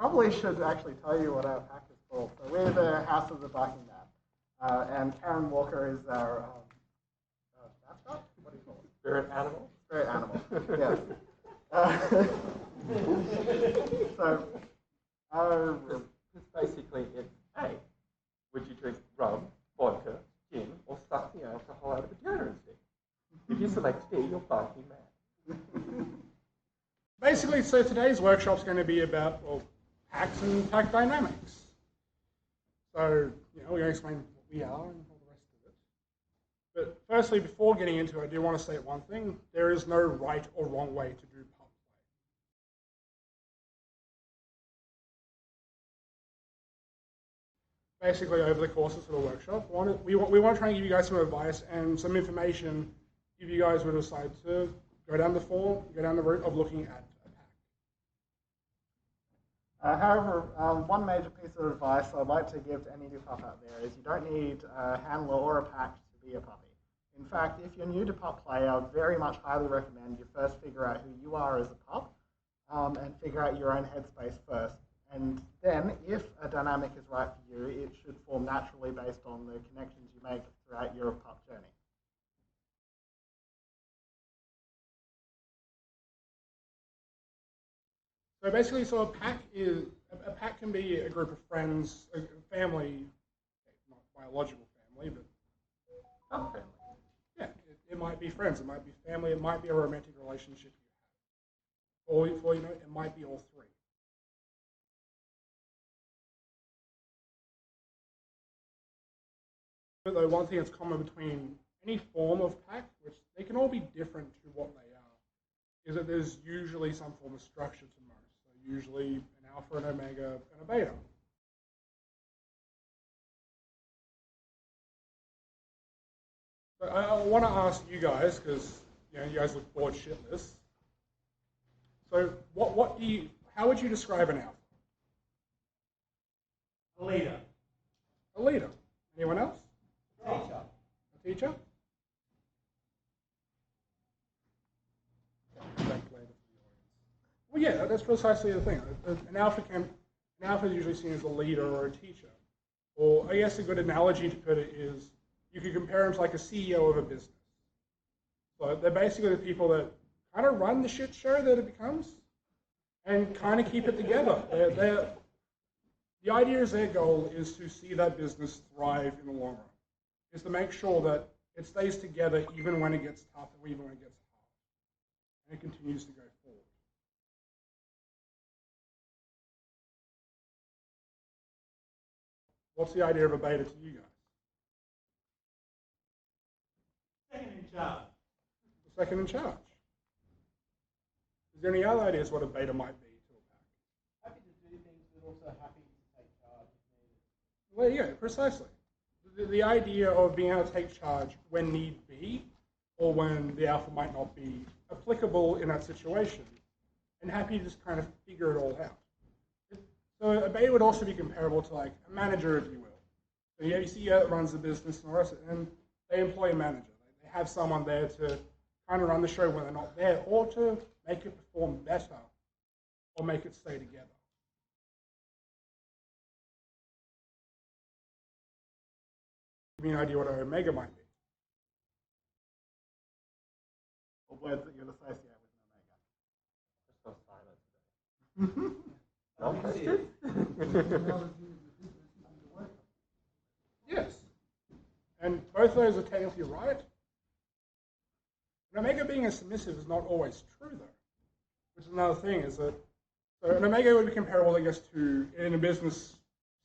probably should actually tell you what our pack is called. So we're the House of the Barking Man, and Karen Walker is our mascot. What do you call it? Spirit animal. Spirit animal. Yes. So it's basically hey, would you drink rum, vodka, gin, or suck the alcohol out of the deodorant stick? If you select D, you're barking man. Basically, so today's workshop is going to be about packs and pack dynamics. So, we're going to explain what we are and all the rest of it. But firstly, before getting into it, I do want to state one thing. There is no right or wrong way to do pup play. Basically, over the course of the workshop, we want to try and give you guys some advice and some information if you guys would decide to go down the route of looking at however, one major piece of advice I'd like to give to any new pup out there is you don't need a handler or a pack to be a puppy. In fact, if you're new to pup play, I would very much highly recommend you first figure out who you are as a pup and figure out your own headspace first. And then, if a dynamic is right for you, it should form naturally based on the connections you make throughout your pup journey. So basically, a pack can be a group of friends, a family, not biological family, but Some family. yeah, it might be friends, it might be family, it might be a romantic relationship you have, or it might be all three. But though one thing that's common between any form of pack, which they can all be different to what they are, is that there's usually some form of structure to most. So usually an alpha, an omega, and a beta. But I want to ask you guys, because you guys look bored shitless. So how would you describe an alpha? A leader. A leader. Anyone else? Teacher. A teacher? Well, yeah, that's precisely the thing. An alpha is usually seen as a leader or a teacher. Or I guess a good analogy to put it is you could compare them to like a CEO of a business. So they're basically the people that kind of run the shit show that it becomes and kind of keep it together. The idea is their goal is to see that business thrive in the long run, is to make sure that it stays together even when it gets tough or even when it gets hard, and it continues to go forward. What's the idea of a beta to you guys? Second in charge. The second in charge. Is there any other ideas what a beta might be to a pack? Happy to do things, but also happy to take charge if needed. Well, yeah, precisely. The idea of being able to take charge when need be, or when the alpha might not be applicable in that situation, and happy to just kind of figure it all out. So a beta would also be comparable to like a manager, if you will. So you see that runs the business and the rest of it, and they employ a manager. They have someone there to kind of run the show when they're not there, or to make it perform better, or make it stay together. Give me an idea what an omega might be. Or words that you'd associate with an omega. Just so silent. No question. Yes. And both of those are technically right. An omega being a submissive is not always true, though. Which is another thing, is that so an omega would be comparable, I guess, to, in a business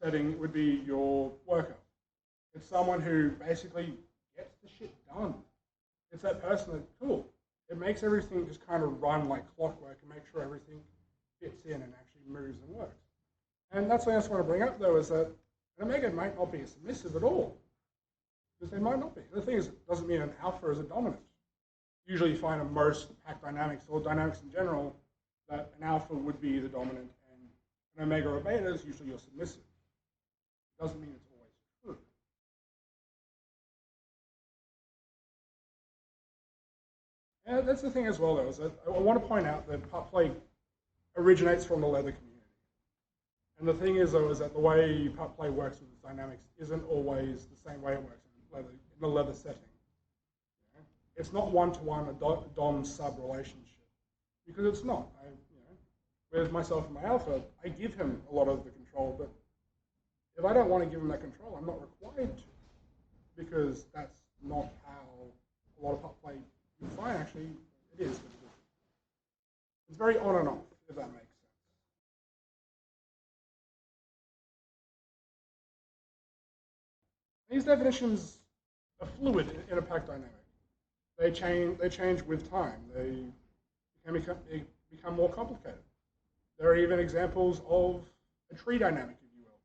setting, would be your worker. It's someone who basically gets the shit done. It's that person that, cool, it makes everything just kind of run like clockwork and make sure everything fits in and actually moves and works. And that's something else I want to bring up, though, is that an omega might not be a submissive at all. Because they might not be. The thing is, it doesn't mean an alpha is a dominant. Usually you find in most pack dynamics, or dynamics in general, that an alpha would be the dominant, and an omega or beta is usually your submissive. It doesn't mean it's always true. And that's the thing as well, though, is that I want to point out that pup play originates from the leather community. And the thing is, though, is that the way pup play works with its dynamics isn't always the same way it works in the leather setting. You know? It's not one-to-one a dom-sub relationship, because it's not. With myself and my alpha, I give him a lot of the control, but if I don't want to give him that control, I'm not required to, because that's not how a lot of pup play you find. Actually, it is, but it isn't. It's very on and off, if that makes sense. These definitions are fluid in a pack dynamic. They change with time. They become more complicated. There are even examples of a tree dynamic, if you will,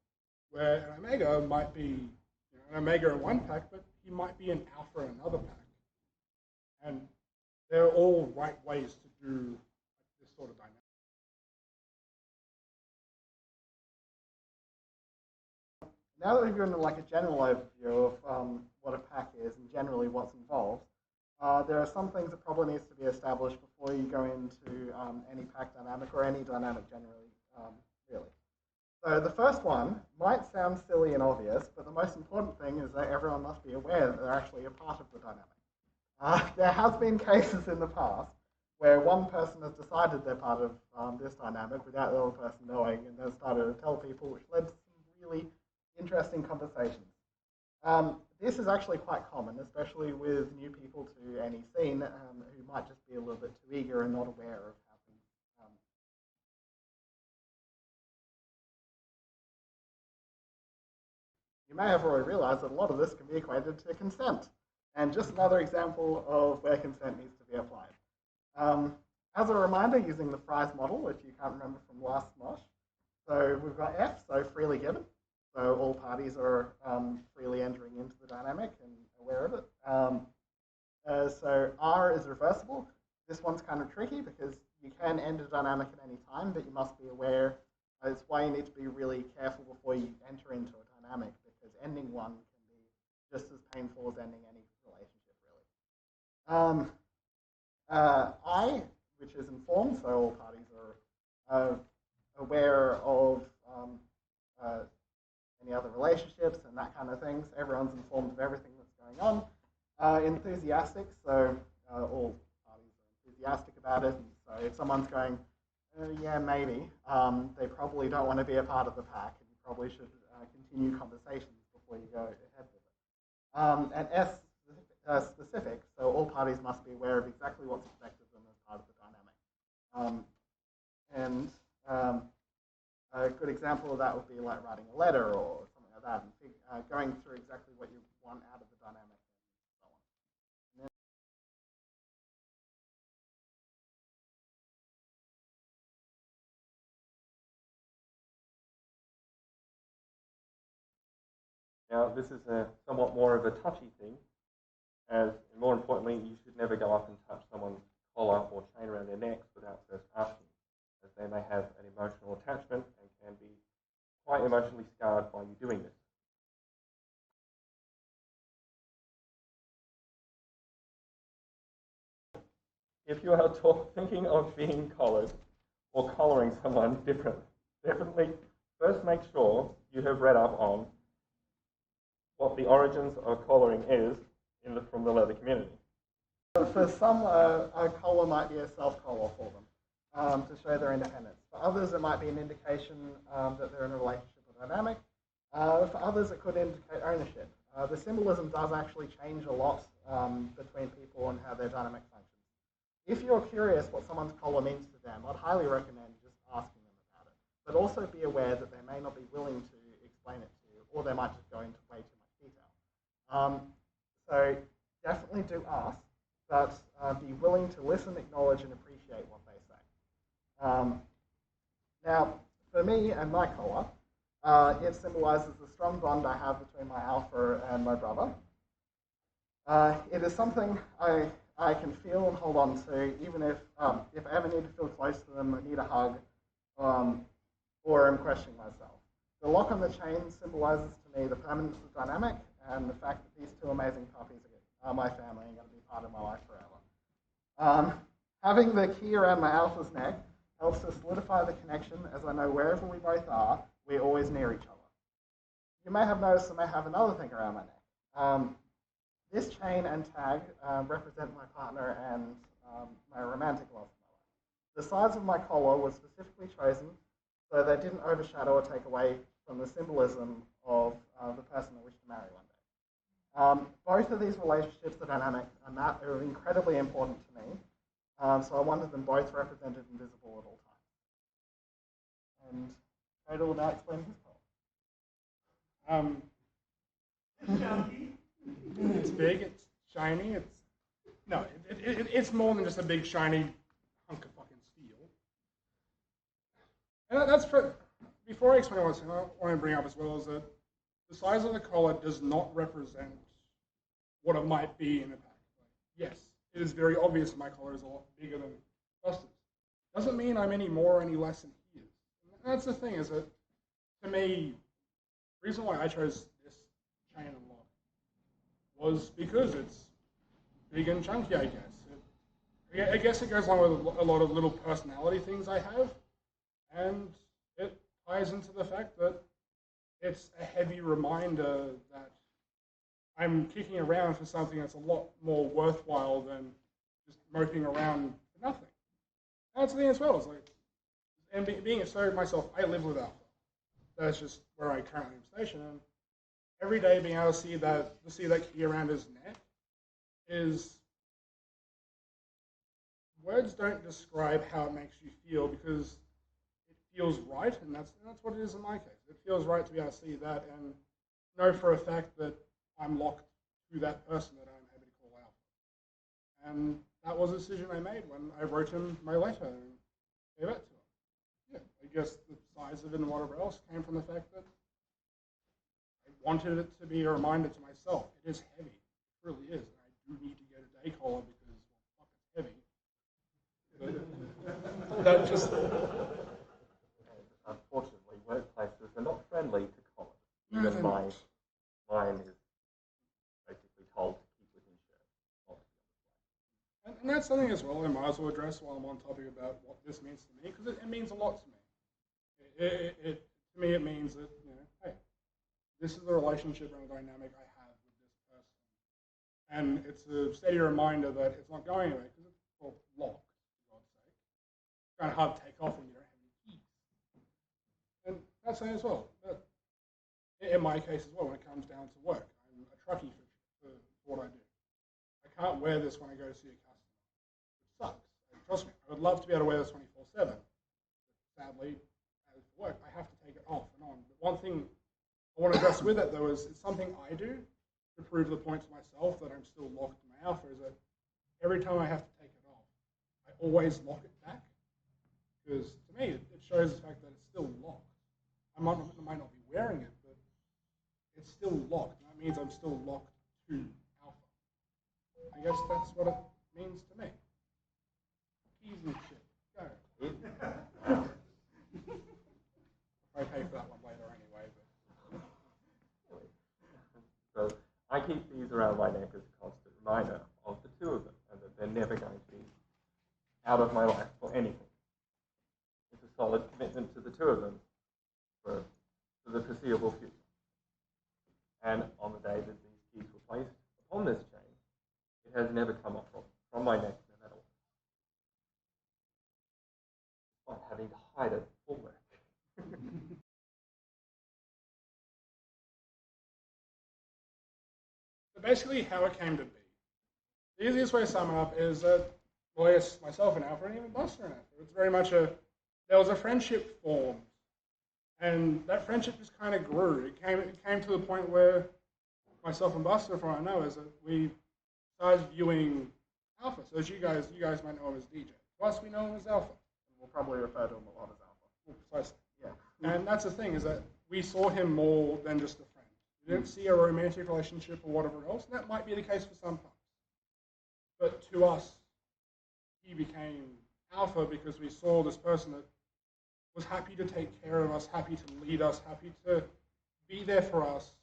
where an omega might be an omega in one pack, but he might be an alpha in another pack. And they're all right ways to do this sort of dynamic. Now that we've given like a general overview of what a pack is and generally what's involved, there are some things that probably needs to be established before you go into any pack dynamic or any dynamic generally, really. So the first one might sound silly and obvious, but the most important thing is that everyone must be aware that they're actually a part of the dynamic. There has been cases in the past where one person has decided they're part of this dynamic without the other person knowing, and then started to tell people, which led to some really interesting conversations. This is actually quite common, especially with new people to any scene who might just be a little bit too eager and not aware of how things. You may have already realized that a lot of this can be equated to consent, and just another example of where consent needs to be applied. As a reminder, using the Fry's model, if you can't remember from last Smosh, so we've got F, so freely given. So all parties are freely entering into the dynamic and aware of it. So R is reversible. This one's kind of tricky because you can end a dynamic at any time, but you must be aware. It's why you need to be really careful before you enter into a dynamic, because ending one can be just as painful as ending any relationship, really. I, which is informed, so all parties are aware of any other relationships and that kind of things. Everyone's informed of everything that's going on. Enthusiastic, so all parties are enthusiastic about it. And so if someone's going, yeah, maybe, they probably don't want to be a part of the pack, and you probably should continue conversations before you go ahead with it. And S, specific, so all parties must be aware of exactly what's expected of them as part of the dynamic. A good example of that would be like writing a letter or something like that, and going through exactly what you want out of the dynamic and so on. Now, this is somewhat more of a touchy thing, as more importantly, you should never go up and touch someone's collar or chain around their necks without first asking, as they may have an emotional attachment and can be quite emotionally scarred by you doing this. If you are thinking of being collared or collaring someone definitely first make sure you have read up on what the origins of collaring is from the leather community. For some, a collar might be a self-collar for them to show their independence. For others, it might be an indication that they're in a relationship or dynamic. For others, it could indicate ownership. The symbolism does actually change a lot between people and how their dynamic functions. If you're curious what someone's collar means to them, I'd highly recommend just asking them about it. But also be aware that they may not be willing to explain it to you, or they might just go into way too much detail. So definitely do ask, but be willing to listen, acknowledge, and appreciate what they say. Now, for me and my collar, it symbolizes the strong bond I have between my alpha and my brother. It is something I can feel and hold on to, even if I ever need to feel close to them, I need a hug, or I'm questioning myself. The lock on the chain symbolizes to me the permanence of the dynamic and the fact that these two amazing puppies are my family and going to be part of my life forever. Having the key around my alpha's neck helps to solidify the connection, as I know wherever we both are, we're always near each other. You may have noticed that I have another thing around my neck. This chain and tag represent my partner and my romantic love for my life. The size of my collar was specifically chosen so they didn't overshadow or take away from the symbolism of the person I wish to marry one day. Both of these relationships are dynamic and that are incredibly important to me, so I wanted them both represented and visible at all times. And Cradle will now explain his collar. It's big, it's shiny, it's more than just a big shiny hunk of fucking steel. And that's before I explain what I want to bring up as well is that the size of the collar does not represent what it might be in a pack. Yes, it is very obvious that my collar is a lot bigger than Buster's. Doesn't mean I'm any more or any less than he is. And that's the thing is that, to me, the reason why I chose this chain and lock was because it's big and chunky, I guess. I guess it goes along with a lot of little personality things I have, and it ties into the fact that it's a heavy reminder that I'm kicking around for something that's a lot more worthwhile than just moping around for nothing. And that's the thing as well. It's like, and being a story myself, I live with Alpha. That's just where I currently am stationed. And every day being able to see that key around his neck is, words don't describe how it makes you feel because it feels right, and that's what it is in my case. It feels right to be able to see that and know for a fact that I'm locked to that person that I'm happy to call Alpha. And that was a decision I made when I wrote him my letter and gave it to him. Yeah, I guess the size of it and whatever else came from the fact that I wanted it to be a reminder to myself. It is heavy. It really is. And I do need to get a day collar because, well, fuck, it's heavy. But that just... Unfortunately, workplaces are not friendly to collars. Even mine is basically told to keep within shirt. And that's something as well I might as well address while I'm on topic about what this means to me, because it means a lot to me. To me, it means that, hey, this is the relationship and dynamic I have with this person. And it's a steady reminder that it's not going away, because it's locked, for God's sake. It's kind of hard to take off when you don't have any keys. And that's something as well. But in my case as well, when it comes down to work, I'm a truckie for what I do. I can't wear this when I go to see a customer, which sucks. Trust me, I would love to be able to wear this 24/7. But sadly, as for work, I have to take it off and on. But one thing I want to address with it, though, is it's something I do to prove the point to myself that I'm still locked to my Alpha, is that every time I have to take it off, I always lock it back. Because to me, it shows the fact that it's still locked. I might not be wearing it, but it's still locked. And that means I'm still locked to Alpha. I guess that's what it means to me. Keys and shit. Go. I pay for that one later anyway. But. So I keep these around my neck as a constant reminder of the two of them, and that they're never going to be out of my life for anything. It's a solid commitment to the two of them for the foreseeable future. And on the day that these keys were placed upon this chain, it has never come off from my neck, no matter what. I'm having to hide it for work. So basically how it came to be. The easiest way to sum it up is that, well, yes, myself and Alfred, and even Buster and Alfred, it's very much there was a friendship formed. And that friendship just kind of grew. It came to the point where myself and Buster, from what I know, is that we started viewing Alpha. So as you guys might know him as DJ. Plus we know him as Alpha. We'll probably refer to him a lot as Alpha. Well, precisely. Yeah. And that's the thing, is that we saw him more than just a friend. We didn't see a romantic relationship or whatever else, and that might be the case for some pups. But to us, he became Alpha because we saw this person that was happy to take care of us, happy to lead us, happy to be there for us,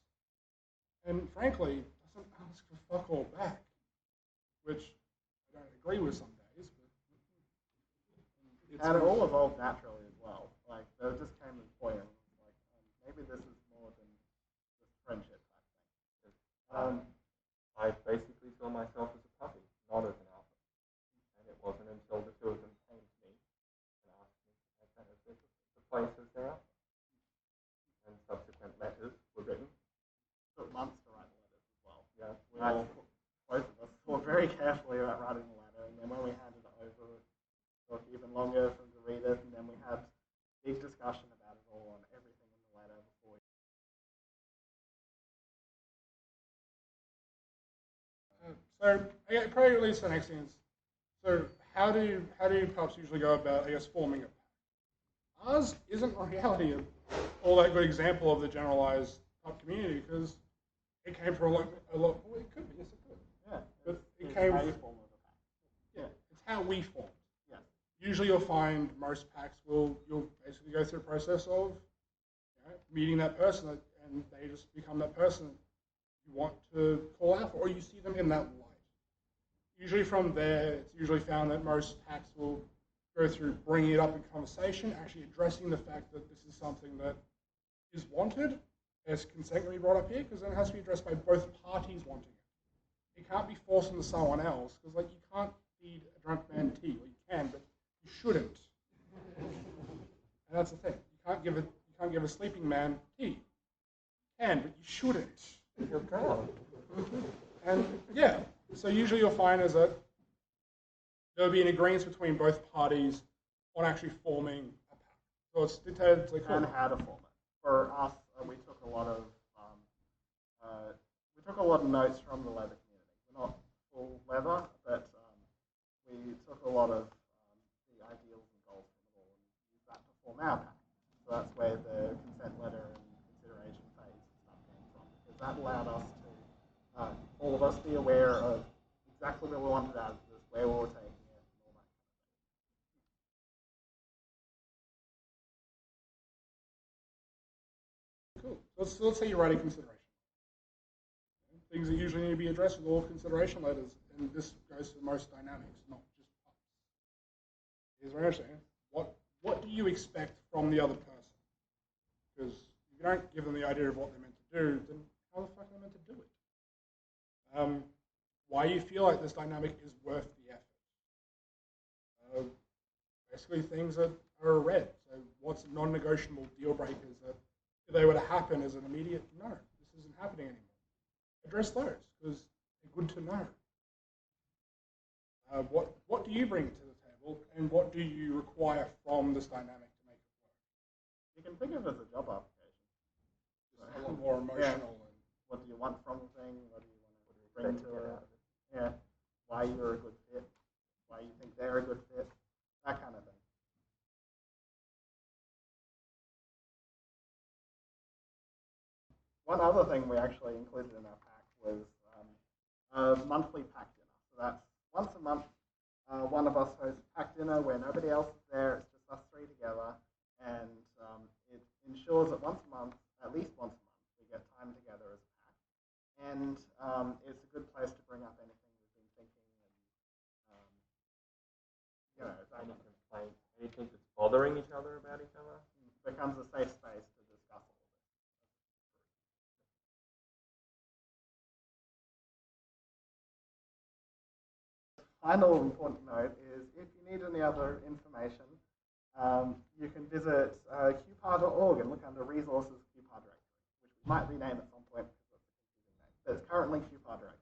and frankly, doesn't ask for fuck all back, which I don't agree with some days, but And it all evolved naturally as well. Like, there just came a point, like, basically this is more than just friendship type thing. I basically saw myself as a puppy, not as an alpha. And it wasn't until the two of them came to me and asked me to take that as the place as their alpha. And subsequent letters were written. It took months to write the letters as well. Yeah, Both of us thought very carefully about writing the letter, and then when we handed it over, it took even longer for them to read it, and then we had big discussion about it all and everything in the letter before. So probably at least the next thing is, so how do pups usually go about, I guess, forming a pack? Ours isn't in reality all that good example of the generalized pup community because it came from a lot. Well, it could be, yes, it could. Yeah, But it it's came. how you form a pack. Yeah, it's how we formed. Yeah. Usually, you'll find most packs you'll basically go through a process of meeting that person, and they just become that person you want to call out for, or you see them in that light. Usually from there, it's usually found that most packs will go through bringing it up in conversation, actually addressing the fact that this is something that is wanted, as consent can be brought up here, because then it has to be addressed by both parties wanting it. It can't be forced onto someone else, because like you can't feed a drunk man tea, or you can, but you shouldn't. And that's the thing. You can't give a sleeping man tea. You can, but you shouldn't. You're drowned. And yeah, so usually you'll find is that there'll be an agreement between both parties on actually forming a pack. So it's dictated And how to form it. For us, we took a lot of notes from the leather community. We're not full leather, but we took a lot of the ideals and goals from it all and used that to form our pack. So that's where the consent letter and consideration phase and stuff came from, because that allowed us to all of us be aware of exactly what we wanted out of this, where we were taking it, and all that kind of thing. Cool. So let's say you're writing consideration. Things that usually need to be addressed with all consideration letters, and this goes to most dynamics, not just pups. Here's what I'm saying. What do you expect from the other person? Because if you don't give them the idea of what they're meant to do, then how the fuck are they meant to do it? Why you feel like this dynamic is worth the effort. Basically things that are red. So what's non-negotiable deal breakers that if they were to happen as an immediate, no, this isn't happening anymore. Address those, because they're good to know. What do you bring to the table, and what do you require from this dynamic to make it work? You can think of it as a job application. It's a lot more emotional. Yeah. And what do you want from the thing? What do you want to bring to it? Yeah. Why you're a good fit? Why you think they're a good fit? That kind of thing. One other thing we actually included in our pack was a monthly pack dinner. So that's once a month, one of us hosts a pack dinner where nobody else is there. It's just us three together, and it ensures that once a month, at least once a month, we get time together as a pack. And it's a good place to bring up anything we've been thinking, and Any complaints, anything that's bothering each other about each other. it becomes a safe space to discuss all of it. Final important note is if you need any other information, you can visit Q-PAH.org and look under Resources Q-PAH Directory, which we might rename at some point because it's a confusing name. But it's currently Q-PAH Directory.